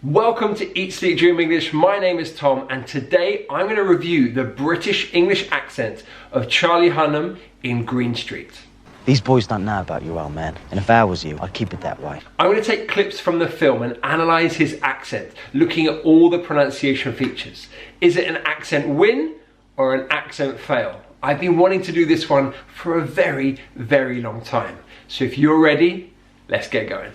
Welcome to Eat, Sleep, Dream English. My name is Tom and today I'm going to review the British English accent of Charlie Hunnam in Green Street. These boys don't know about you, old man, and if I was you, I'd keep it that way. I'm going to take clips from the film and analyse his accent, looking at all the pronunciation features. Is it an accent win or an accent fail? I've been wanting to do this one for a very, very long time. So if you're ready, let's get going.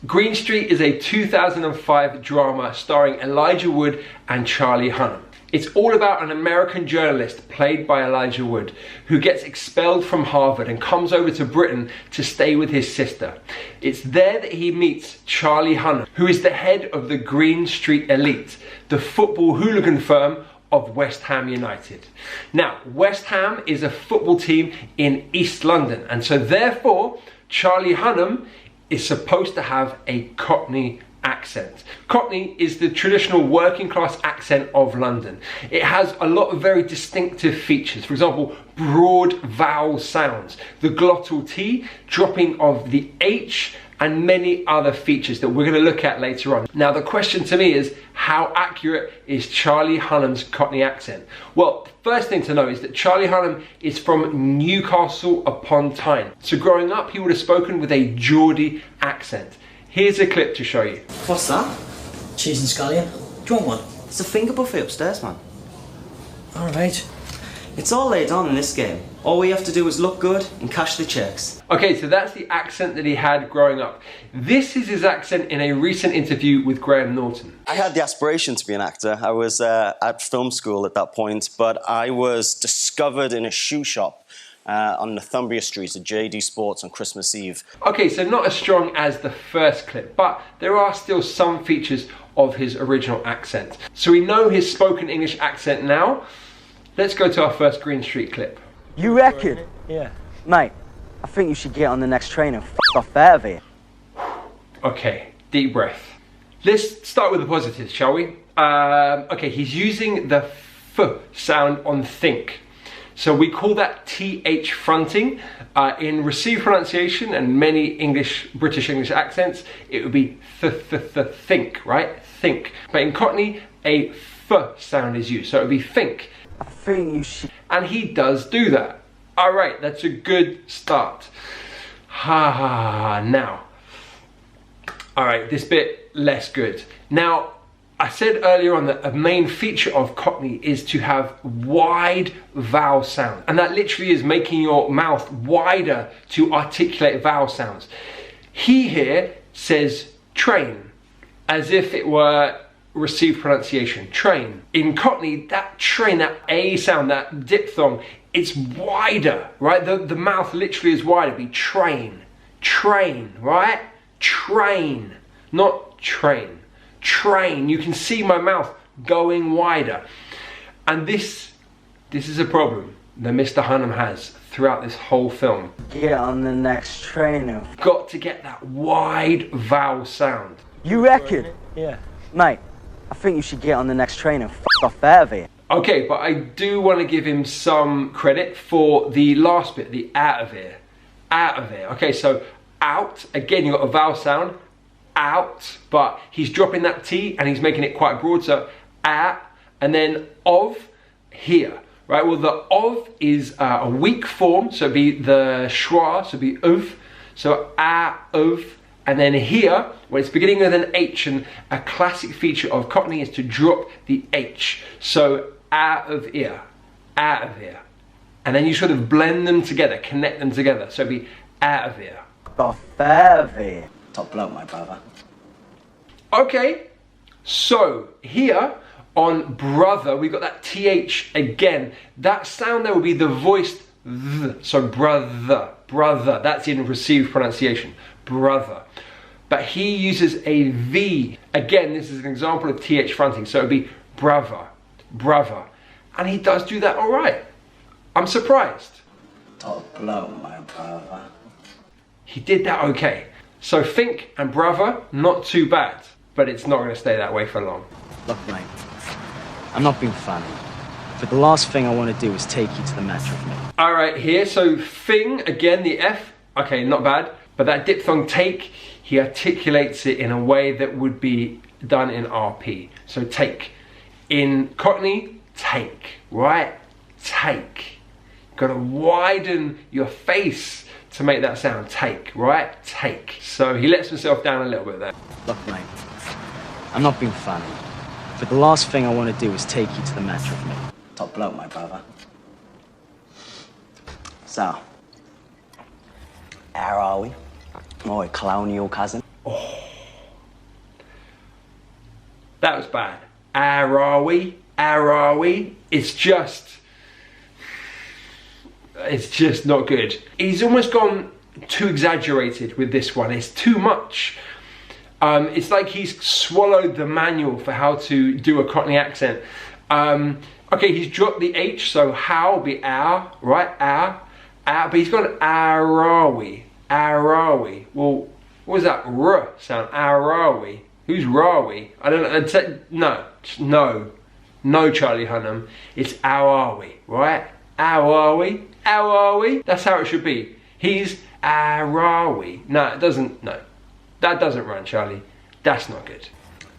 Green Street is a 2005 drama starring Elijah Wood and Charlie Hunnam. It's all about an American journalist played by Elijah Wood who gets expelled from Harvard and comes over to Britain to stay with his sister. It's there that he meets Charlie Hunnam, who is the head of the Green Street Elite, the football hooligan firm of West Ham United. Now, West Ham is a football team in East London, and so therefore Charlie Hunnam is supposed to have a Cockney accent. Cockney is the traditional working class accent of London. It has a lot of very distinctive features. For example, broad vowel sounds, the glottal T, dropping of the H, and many other features that we're going to look at later on. Now the question to me is, how accurate is Charlie Hunnam's Cockney accent? Well, the first thing to know is that Charlie Hunnam is from Newcastle upon Tyne. So growing up, he would have spoken with a Geordie accent. Here's a clip to show you. What's that? Cheese and scallion. Do you want one? It's a finger buffet upstairs, man. Alright. It's all laid on in this game. All we have to do is look good and cash the checks. Okay, so that's the accent that he had growing up. This is his accent in a recent interview with Graham Norton. I had the aspiration to be an actor. I was at film school at that point, but I was discovered in a shoe shop on Northumbria Street at JD Sports on Christmas Eve. Okay, so not as strong as the first clip, but there are still some features of his original accent. So we know his spoken English accent now. Let's go to our first Green Street clip. You reckon? Yeah. Mate, I think you should get on the next train and f*** off out of here. Okay, deep breath. Let's start with the positives, shall we? Okay, he's using the F sound on think. So we call that TH fronting. In received pronunciation and many British English accents, it would be think, right? Think. But in Cockney, a F sound is used, so it would be think. I think you should. And he does do that. All right, that's a good start. Now. All right, this bit less good. Now, I said earlier on that a main feature of Cockney is to have wide vowel sound. And that literally is making your mouth wider to articulate vowel sounds. He here says train, as if it were received pronunciation, train. In Cockney, that train, that A sound, that diphthong, it's wider, right? The mouth literally is wider. It'd be train, train, right? Train, not train. Train. You can see my mouth going wider. And this is a problem that Mr. Hunnam has throughout this whole film. Get on the next train and Got to get that wide vowel sound. You reckon? Yeah. Mate, I think you should get on the next train and f*** off out of here. Okay, but I do want to give him some credit for the last bit, the out of here. Out of here. Okay, so out, again, you've got a vowel sound, out, but he's dropping that T and he's making it quite broad, so out, and then of, here, right? Well, the of is a weak form, so it'd be the schwa, so it'd be of, so of, and then here, when it's beginning with an H, and a classic feature of Cockney is to drop the H. So out of here, out of here. And then you sort of blend them together, connect them together. So it'd be out of here. Off out of here. Top bloke, my brother. Okay, so here on brother, we've got that TH again. That sound there will be the voiced th. So brother, brother. That's in received pronunciation, brother. But he uses a V. Again, this is an example of TH fronting. So it'd be brother, brother. And he does do that all right. I'm surprised. Top bloke, my brother. He did that okay. So think and brother, not too bad. But it's not going to stay that way for long. Look, mate, I'm not being funny. But the last thing I want to do is take you to the Metro with me. All right, here, so thing, again, the F, okay, not bad. But that diphthong take, he articulates it in a way that would be done in RP. So take. In Cockney, take, right? Take. Gotta widen your face to make that sound. Take, right? Take. So he lets himself down a little bit there. Look, mate, I'm not being funny, but the last thing I want to do is take you to the Metro with me. Top bloke, my brother. So, how are we? My colonial cousin. Oh. That was bad. Are we? It's just not good. He's almost gone too exaggerated with this one. It's too much. It's like he's swallowed the manual for how to do a Cockney accent. Okay, he's dropped the H, so how will be our, right? Our, but he's got an are we? Well, what was that R sound? Are we? Who's Rawi? I don't know. No, Charlie Hunnam. It's how are we, right? How are we? How are we? That's how it should be. He's how are we? No, it doesn't. No, that doesn't run, Charlie. That's not good.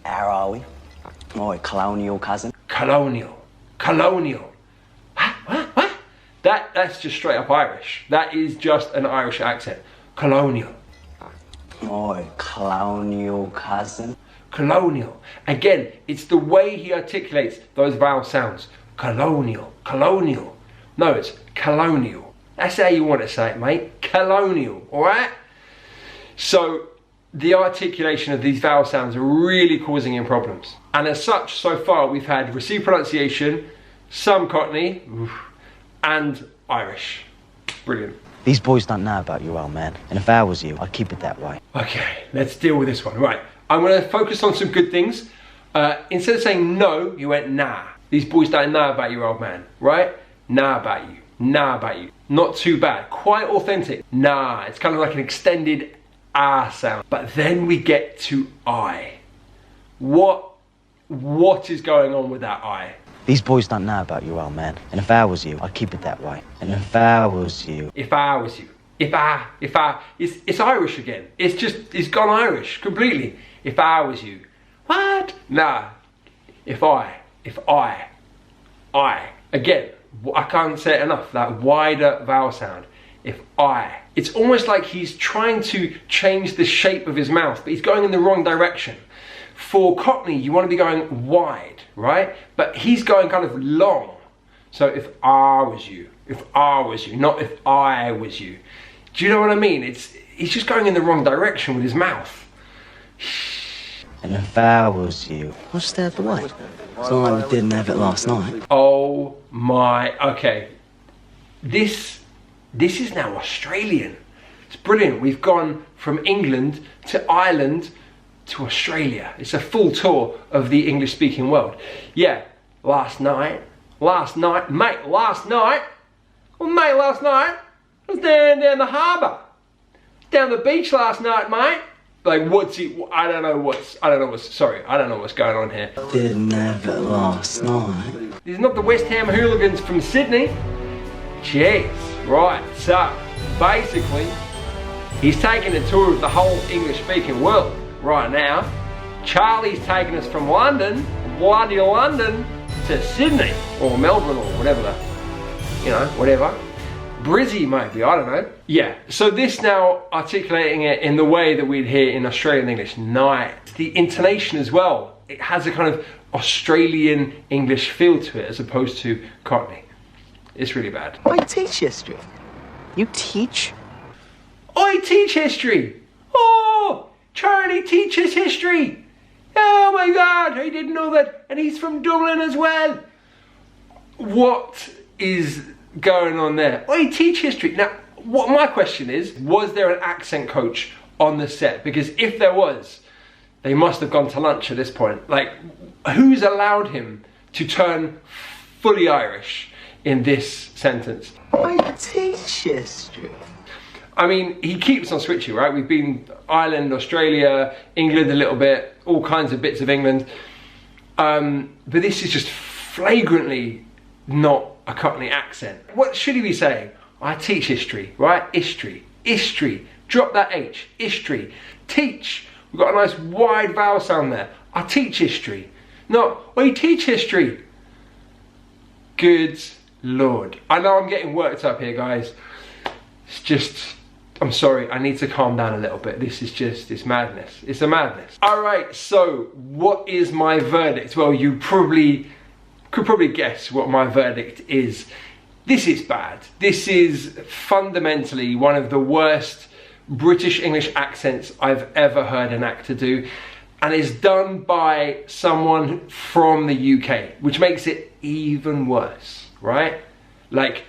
How are we? My colonial cousin. Colonial. What? That's just straight up Irish. That is just an Irish accent. Colonial. My colonial cousin. Colonial. Again, it's the way he articulates those vowel sounds. Colonial. No, it's colonial. That's how you want to say it, mate. Colonial, alright? So, the articulation of these vowel sounds are really causing him problems. And as such, so far, we've had received pronunciation, some Cockney, and Irish. Brilliant. These boys don't know about you, old man. And if I was you, I'd keep it that way. Okay, let's deal with this one. Right, I'm going to focus on some good things. Instead of saying no, you went nah. These boys don't know about you, old man, right? Nah about you. Not too bad. Quite authentic. Nah, it's kind of like an extended ah sound. But then we get to I. What is going on with that I? These boys don't know about you, old man. And if I was you, I'd keep it that way. And if I was you... It's Irish again. It's gone Irish completely. If I was you. What? Nah. If I. Again, I can't say it enough. That wider vowel sound. If I. It's almost like he's trying to change the shape of his mouth, but he's going in the wrong direction. For Cockney, you want to be going wide, right? But he's going kind of long. So if I was you, not if I was you. Do you know what I mean? He's just going in the wrong direction with his mouth. And if I was you, I'll stay out the way. It's not like we didn't have it last night. Oh my, okay. This is now Australian. It's brilliant. We've gone from England to Ireland to Australia. It's a full tour of the English-speaking world. Yeah, last night, mate, I was down the harbour, down the beach last night, mate. Like, I don't know what's going on here. Didn't have it last night. This is not the West Ham Hooligans from Sydney. Jeez, right, so, basically, he's taking a tour of the whole English-speaking world right now. Charlie's taking us from London, bloody London, to Sydney, or Melbourne, or whatever whatever. Brizzy maybe, I don't know. Yeah, so this now articulating it in the way that we'd hear in Australian English. Night. The intonation as well. It has a kind of Australian English feel to it as opposed to Cockney. It's really bad. I teach history. You teach? I teach history. Oh, Charlie teaches history. Oh my God, I didn't know that. And he's from Dublin as well. What is going on there? I teach history. Now, what my question is, was there an accent coach on the set? Because if there was, they must have gone to lunch at this point. Like, who's allowed him to turn fully Irish in this sentence? I teach history. I mean, he keeps on switching, right? We've been Ireland, Australia, England a little bit, all kinds of bits of England. But this is just flagrantly not a Cockney accent. What should he be saying? I teach history, right? History. History. Drop that H. History. Teach. We've got a nice wide vowel sound there. I teach history. Not, well, you teach history. Good Lord. I know I'm getting worked up here, guys. It's just, I'm sorry, I need to calm down a little bit. This is just, it's madness. It's a madness. All right, so what is my verdict? Well, you could probably guess what my verdict is. This is bad. This is fundamentally one of the worst British English accents I've ever heard an actor do. And it's done by someone from the UK, which makes it even worse, right? Like,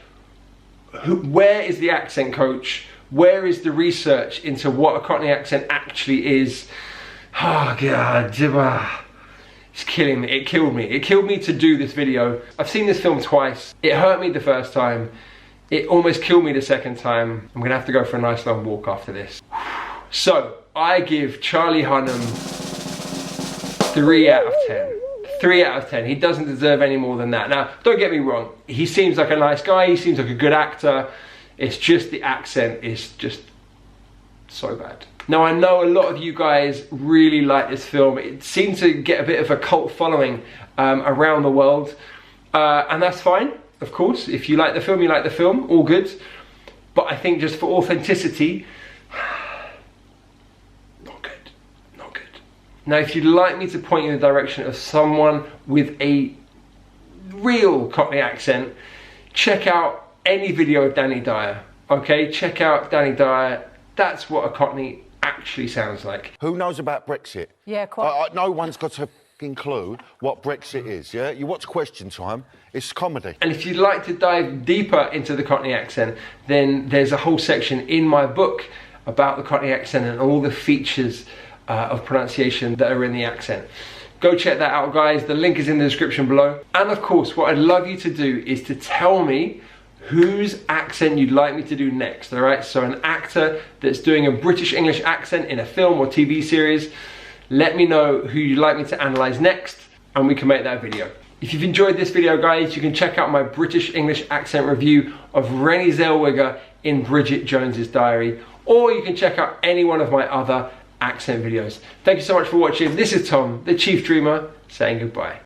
where is the accent coach? Where is the research into what a Cockney accent actually is? Oh God, it's killing me. It killed me. It killed me to do this video. I've seen this film twice. It hurt me the first time. It almost killed me the second time. I'm gonna have to go for a nice long walk after this. So, I give Charlie Hunnam 3 out of 10. 3 out of 10. He doesn't deserve any more than that. Now, don't get me wrong. He seems like a nice guy. He seems like a good actor. It's just the accent is just so bad. Now, I know a lot of you guys really like this film. It seemed to get a bit of a cult following around the world. And that's fine, of course. If you like the film, you like the film. All good. But I think just for authenticity, not good. Not good. Now, if you'd like me to point you in the direction of someone with a real Cockney accent, check out any video of Danny Dyer. Okay, check out Danny Dyer. That's what a Cockney actually sounds like. Who knows about Brexit? Yeah, quite. No one's got a fucking clue what Brexit is, yeah? You watch Question Time, it's comedy. And if you'd like to dive deeper into the Cockney accent, then there's a whole section in my book about the Cockney accent and all the features of pronunciation that are in the accent. Go check that out, guys. The link is in the description below. And of course, what I'd love you to do is to tell me whose accent you'd like me to do next, all right? So an actor that's doing a British English accent in a film or TV series, let me know who you'd like me to analyze next and we can make that video. If you've enjoyed this video, guys, you can check out my British English accent review of Renée Zellweger in Bridget Jones's Diary, or you can check out any one of my other accent videos. Thank you so much for watching. This is Tom, the Chief Dreamer, saying goodbye.